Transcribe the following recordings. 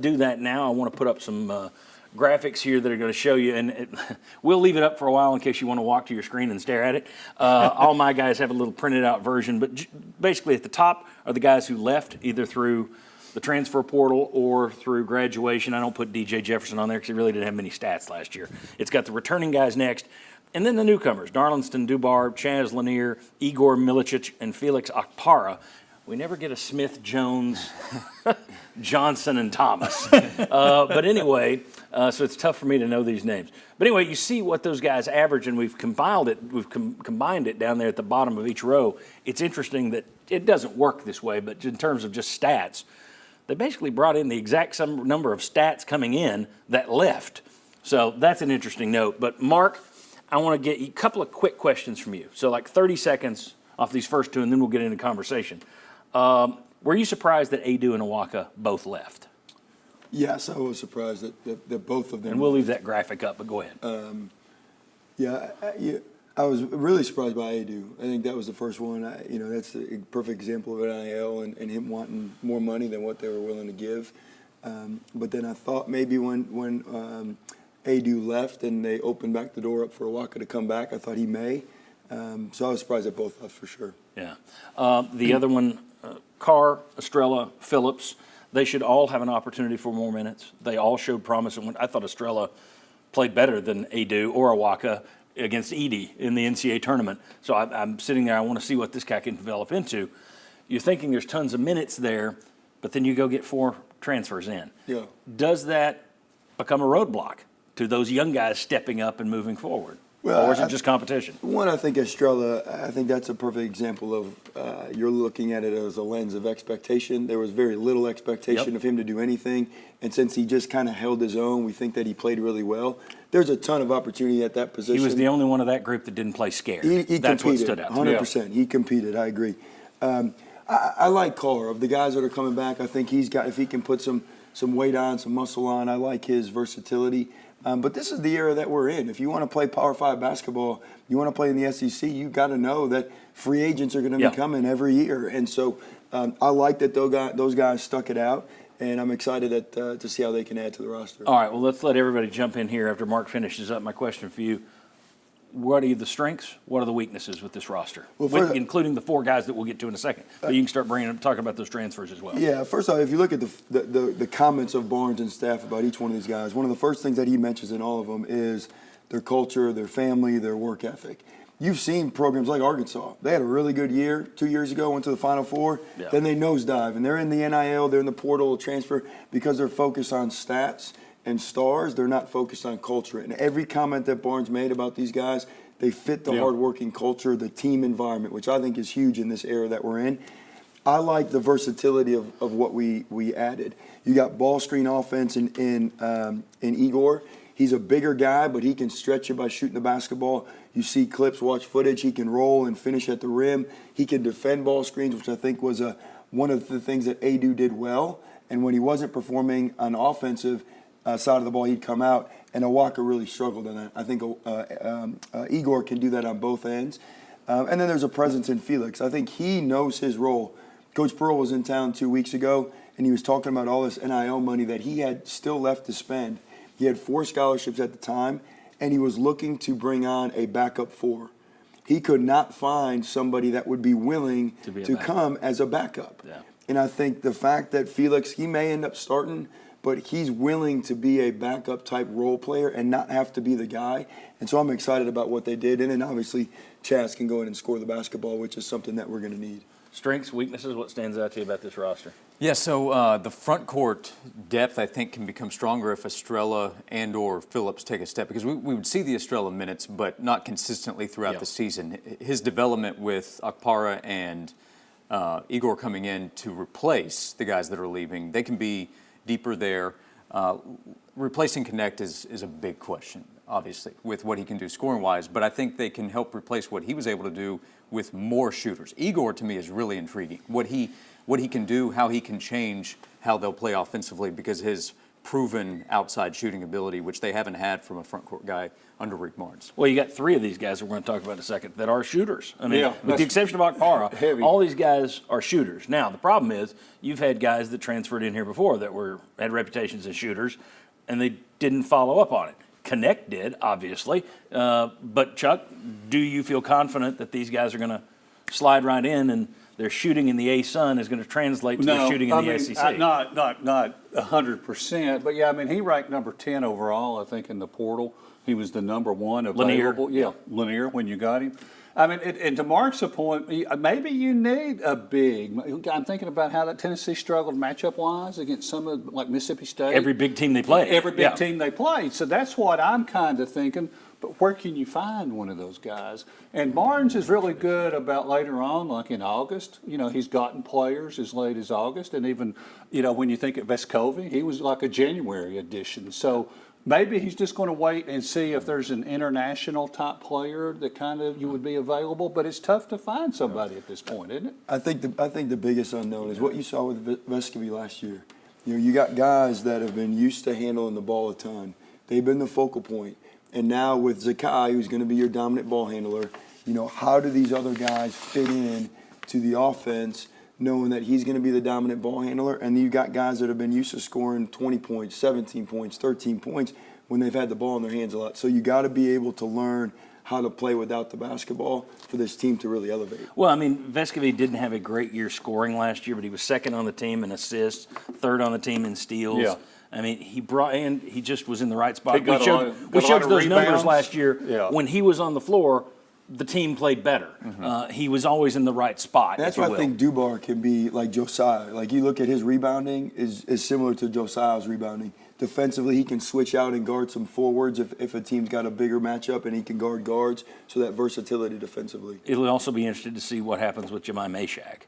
Do that now. I want to put up some graphics here that are going to show you, and we'll leave it up for a while in case you want to walk to your screen and stare at it. All my guys have a little printed out version, but basically at the top are the guys who left either through the transfer portal or through graduation. I don't put DJ Jefferson on there because he really didn't have many stats last year. It's got the returning guys next, and then the newcomers, Darlinston Dubar, Chaz Lanier, Igor Milicic, and Felix Akpara. We never get a Smith, Jones, Johnson, and Thomas. But anyway, so it's tough for me to know these names. But anyway, you see what those guys average, and we've compiled it. We've combined it down there at the bottom of each row. It's interesting that it doesn't work this way, but in terms of just stats, they basically brought in the exact same number of stats coming in that left. So that's an interesting note. But Mark, I want to get a couple of quick questions from you. So like 30 seconds off these first two, and then we'll get into conversation. Were you surprised that Adu and Awaka both left? Yes, I was surprised that both of them. And we'll leave that graphic up, but go ahead. I was really surprised by Adu. I think that was the first one. That's a perfect example of an NIL and him wanting more money than what they were willing to give. But then I thought maybe when Adu left and they opened back the door up for Awaka to come back, I thought he may. So I was surprised that both left for sure. Yeah. The other one, Carr, Estrella, Phillips, they should all have an opportunity for more minutes. They all showed promise. And I thought Estrella played better than Adu or Awaka against Edey in the NCAA tournament. So I'm sitting there, I want to see what this guy can develop into. You're thinking there's tons of minutes there, but then you go get 4 transfers in. Yeah. Does that become a roadblock to those young guys stepping up and moving forward? Well, or is it just competition? One, I think Estrella, I think that's a perfect example of you're looking at it as a lens of expectation. There was very little expectation of him to do anything. And since he just kind of held his own, we think that he played really well. There's a ton of opportunity at that position. He was the only one of that group that didn't play scared. He that's competed, what stood out. 100%. He competed, I agree. I like Carr. Of the guys that are coming back, I think if he can put some weight on, some muscle on, I like his versatility. But this is the era that we're in. If you want to play Power 5 basketball, you want to play in the SEC, you've got to know that free agents are going to be coming every year. And so I like that those guys stuck it out, and I'm excited to see how they can add to the roster. All right, well, let's let everybody jump in here after Mark finishes up. My question for you, what are the strengths? What are the weaknesses with this roster, including the 4 guys that we'll get to in a second? But you can start talking about those transfers as well. Yeah, first off, if you look at the comments of Barnes and staff about each one of these guys, one of the first things that he mentions in all of them is their culture, their family, their work ethic. You've seen programs like Arkansas. They had a really good year 2 years ago, went to the Final Four. Yeah. Then they nosedive, and they're in the NIL, they're in the portal transfer because they're focused on stats and stars. They're not focused on culture. And every comment that Barnes made about these guys, they fit the hardworking culture, the team environment, which I think is huge in this era that we're in. I like the versatility of what we added. You got ball screen offense in Igor. He's a bigger guy, but he can stretch you by shooting the basketball. You see clips, watch footage. He can roll and finish at the rim. He can defend ball screens, which I think was one of the things that Adu did well. And when he wasn't performing on offensive side of the ball, he'd come out, and Awaka really struggled in that. I think Igor can do that on both ends. And then there's a presence in Felix. I think he knows his role. Coach Pearl was in town 2 weeks ago, and he was talking about all this NIL money that he had still left to spend. He had 4 scholarships at the time, and he was looking to bring on a backup 4. He could not find somebody that would be willing to come as a backup. Yeah. And I think the fact that Felix, he may end up starting, but he's willing to be a backup type role player and not have to be the guy. And so I'm excited about what they did. And then obviously Chaz can go in and score the basketball, which is something that we're going to need. Strengths, weaknesses, what stands out to you about this roster? Yeah, so the front court depth, I think, can become stronger if Estrella and or Phillips take a step, because we would see the Estrella minutes, but not consistently throughout the season. His development with Akpara and Igor coming in to replace the guys that are leaving, they can be deeper there. Replacing Connect is a big question, obviously, with what he can do scoring-wise, but I think they can help replace what he was able to do with more shooters. Igor, to me, is really intriguing. What he can do, how he can change how they'll play offensively, because his proven outside shooting ability, which they haven't had from a front court guy under Rick Barnes. Well, you got 3 of these guys that we're going to talk about in a second that are shooters. I mean, Yeah, with the exception of Akpara, heavy. all these guys are shooters. Now, the problem is you've had guys that transferred in here before that had reputations as shooters, and they didn't follow up on it. Connect did, obviously. But, Chuck, do you feel confident that these guys are going to slide right in and their shooting in the A-Sun is going to translate to their shooting in the SEC? Not 100%, but yeah, I mean, he ranked number 10 overall, I think, in the portal. He was the number 1 available. Lanier. Yeah, Lanier, when you got him. I mean, and to Mark's point, maybe you need a big. I'm thinking about how that Tennessee struggled matchup-wise against some of, like Mississippi State. Every big team they played. Every big team they played. So that's what I'm kind of thinking. But where can you find one of those guys? And Barnes is really good about later on, like in August. You know, he's gotten players as late as August. And even, you know, when you think of Vescovi, he was like a January addition. So maybe he's just going to wait and see if there's an international top player that kind of you would be available. But it's tough to find somebody at this point, isn't it? I think the biggest unknown is what you saw with Vescovi last year. You know, you got guys that have been used to handling the ball a ton. They've been the focal point. And now with Zakai, who's going to be your dominant ball handler, you know, how do these other guys fit in to the offense, knowing that he's going to be the dominant ball handler? And you got guys that have been used to scoring 20 points, 17 points, 13 points when they've had the ball in their hands a lot. So you got to be able to learn how to play without the basketball for this team to really elevate. Well, I mean, Vescovi didn't have a great year scoring last year, but he was second on the team in assists, third on the team in steals. Yeah. I mean, he just was in the right spot. He got We a lot of those numbers rebounds. last year. Yeah. When he was on the floor, the team played better. He was always in the right spot. That's if why you I will. think Dubar can be like Josiah. Like you look at his rebounding is similar to Josiah's rebounding. Defensively, he can switch out and guard some forwards if a team's got a bigger matchup, and he can guard guards. So that versatility defensively. It'll also be interesting to see what happens with Jemai Mashak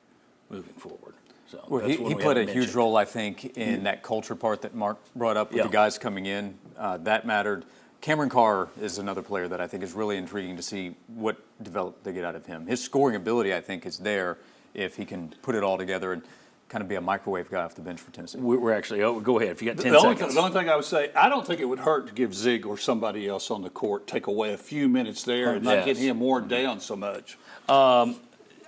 moving forward. So Well, that's he one we played a haven't huge mentioned. role, I think, in that culture part that Mark brought up with Yeah. the guys coming in. That mattered. Cameron Carr is another player that I think is really intriguing to see what develop they get out of him. His scoring ability, I think, is there if he can put it all together and kind of be a microwave guy off the bench for Tennessee. We're actually, go ahead if you got 10 The only seconds. thing I would say, I don't think it would hurt to give Zig or somebody else on the court take away a few minutes there and not get Yes. him worn down so much.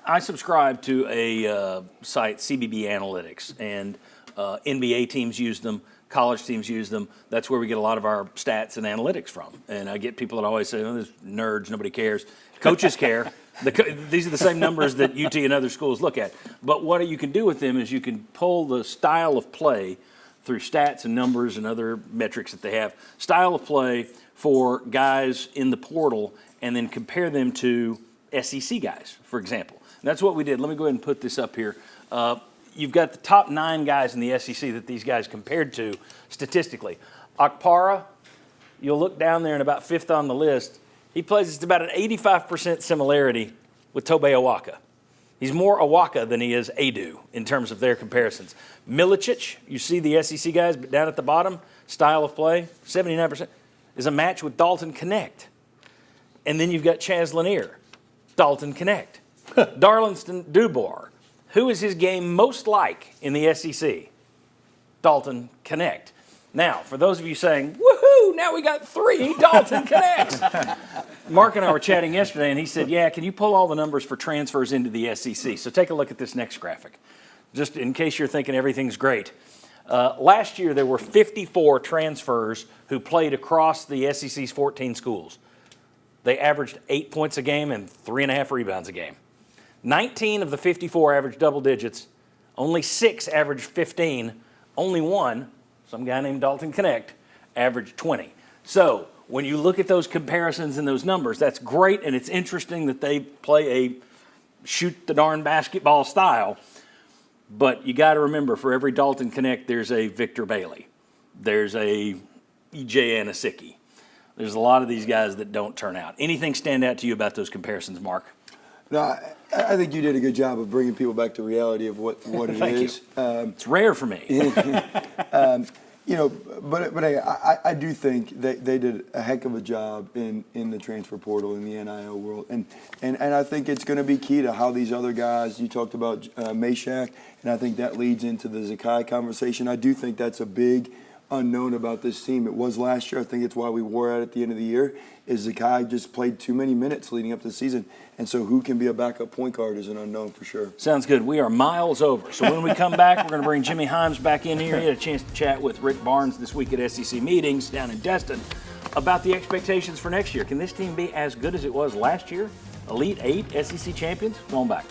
I subscribe to a site, CBB Analytics, and NBA teams use them, college teams use them. That's where we get a lot of our stats and analytics from. And I get people that always say, oh, there's nerds, nobody cares. Coaches care. These are the same numbers that UT and other schools look at. But what you can do with them is you can pull the style of play through stats and numbers and other metrics that they have, style of play for guys in the portal, and then compare them to SEC guys, for example. And that's what we did. Let me go ahead and put this up here. You've got the top 9 guys in the SEC that these guys compared to statistically. Akpara, you'll look down there and about 5th on the list. He plays, it's about an 85% similarity with Tobe Awaka. He's more Awaka than he is Adu in terms of their comparisons. Milicic, you see the SEC guys, but down at the bottom, style of play, 79%, is a match with Dalton Connect. And then you've got Chaz Lanier, Dalton Connect. Darlinston Dubois, who is his game most like in the SEC? Dalton Connect. Now, for those of you saying, woohoo, now we got 3 Dalton Connects. Mark and I were chatting yesterday, and he said, yeah, can you pull all the numbers for transfers into the SEC? So take a look at this next graphic, just in case you're thinking everything's great. Last year, there were 54 transfers who played across the SEC's 14 schools. They averaged 8 points a game and 3.5 rebounds a game. 19 of the 54 averaged double digits. Only 6 averaged 15. Only 1, some guy named Dalton Connect, averaged 20. So when you look at those comparisons and those numbers, that's great, and it's interesting that they play a shoot the darn basketball style. But you got to remember, for every Dalton Connect, there's a Victor Bailey. There's a E.J. Anasicki. There's a lot of these guys that don't turn out. Anything stand out to you about those comparisons, Mark? No, I think you did a good job of bringing people back to reality of what it Thank is. It's rare for me. You know, but I do think they did a heck of a job in the transfer portal in the NIL world, and I think it's going to be key to how these other guys. You talked about Mashak, and I think that leads into the Zakai conversation. I do think that's a big unknown about this team. It was last year. I think it's why we wore out at the end of the year, is Zakai just played too many minutes leading up to the season. And so who can be a backup point guard is an unknown for sure. Sounds good. We are miles over. So when we come back, we're going to bring Jimmy Himes back in here. He had a chance to chat with Rick Barnes this week at SEC meetings down in Destin about the expectations for next year. Can this team be as good as it was last year? Elite Eight SEC champions? Come on back.